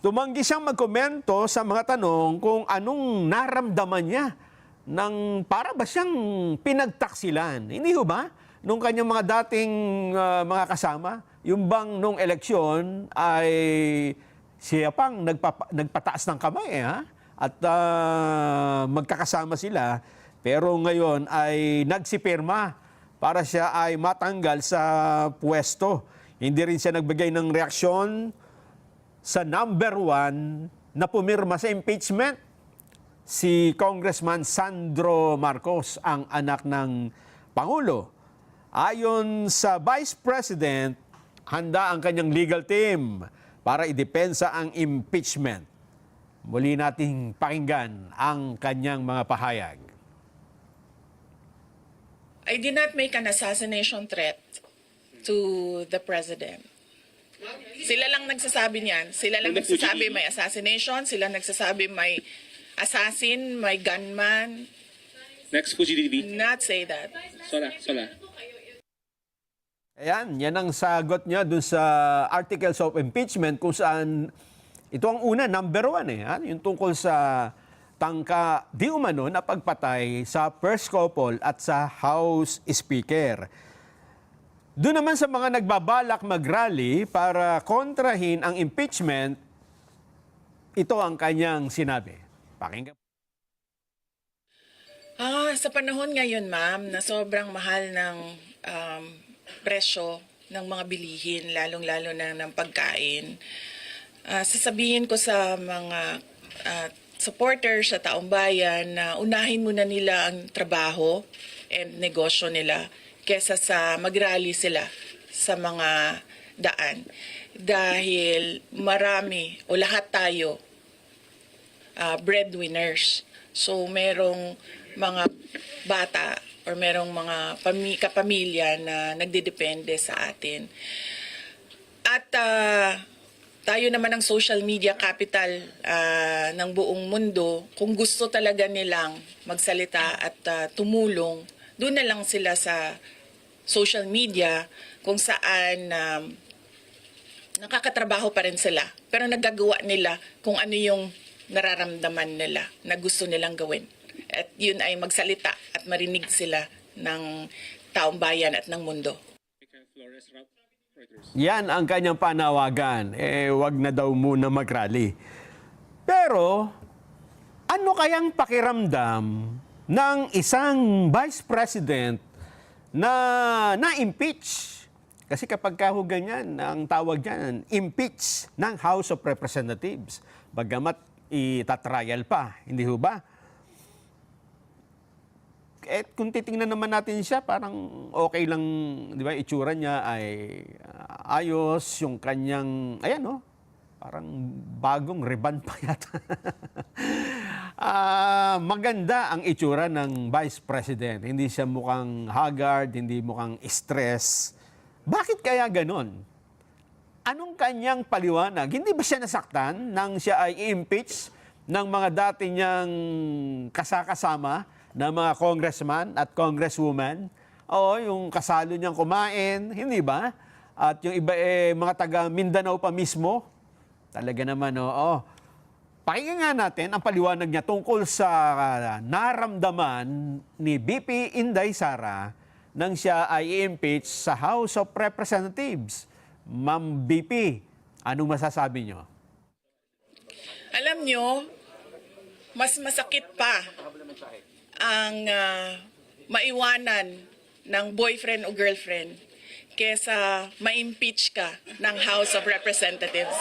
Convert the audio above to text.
tumanggi siyang magkomento sa mga tanong kung anong naramdaman niya ng para ba siyang pinagtaksilan. Hindi ho ba? Nung kanyang mga dating mga kasama, yung bang nung eleksyon ay siya pang nagpataas ng kamay, ha? At magkakasama sila, pero ngayon ay nagsipirma para siya ay matanggal sa pwesto. Hindi rin siya nagbigay ng reaksyon sa number 1 na pumirma sa impeachment. Si Congressman Sandro Marcos, ang anak ng Pangulo. Ayon sa Vice President, handa ang kanyang legal team para idepensa ang impeachment. Muli nating pakinggan ang kanyang mga pahayag. I did not make an assassination threat to the president. Sila lang nagsasabi niyan. Sila lang nagsasabi may assassination. Sila nagsasabi may assassin, may gunman. Next, Fuji TV. Not say that. Sola. Ayan, yan ang sagot niya dun sa articles of impeachment kung saan ito ang una, number 1 ha? Yung tungkol sa tangka di umano na pagpatay sa first couple at sa House Speaker. Doon naman sa mga nagbabalak mag-rally para kontrahin ang impeachment, ito ang kanyang sinabi. Pakinggan. Sa panahon ngayon, ma'am, na sobrang mahal ng presyo ng mga bilihin, lalong-lalo na ng pagkain, sasabihin ko sa mga supporters sa taong bayan na unahin muna nila ang trabaho and negosyo nila kesa sa mag-rally sila sa mga daan. Dahil marami o lahat tayo breadwinners. So merong mga bata or merong mga kapamilya na nagdedepende sa atin. At tayo naman ang social media capital ng buong mundo. Kung gusto talaga nilang magsalita at tumulong, doon na lang sila sa social media kung saan nakakatrabaho pa rin sila. Pero nagagawa nila kung ano yung nararamdaman nila na gusto nilang gawin. At yun ay magsalita at marinig sila ng taong bayan at ng mundo. Yan ang kanyang panawagan. Wag na daw muna mag-rally. Pero, ano kayang pakiramdam ng isang vice president na na-impeach? Kasi kapag ganyan, ang tawag dyan, impeach ng House of Representatives. Bagamat itatrial pa, hindi ho ba? Kung titingnan naman natin siya, parang okay lang, di ba, itsura niya ay ayos, yung kanyang, ayan no, parang bagong ribbon pa yata. Maganda ang itsura ng Vice President. Hindi siya mukhang haggard, hindi mukhang stress. Bakit kaya ganon? Anong kanyang paliwanag? Hindi ba siya nasaktan nang siya ay i-impeach ng mga dati niyang kasakasama na mga congressman at congresswoman? Oo, yung kasalo niyang kumain, hindi ba? At yung iba mga taga Mindanao pa mismo. Talaga naman, oo. Pakinggan nga natin ang paliwanag niya tungkol sa naramdaman ni VP Inday Sara nang siya ay i-impeach sa House of Representatives. Ma'am VP, anong masasabi niyo? Alam niyo, mas masakit pa ang maiwanan ng boyfriend o girlfriend kesa ma-impeach ka ng House of Representatives.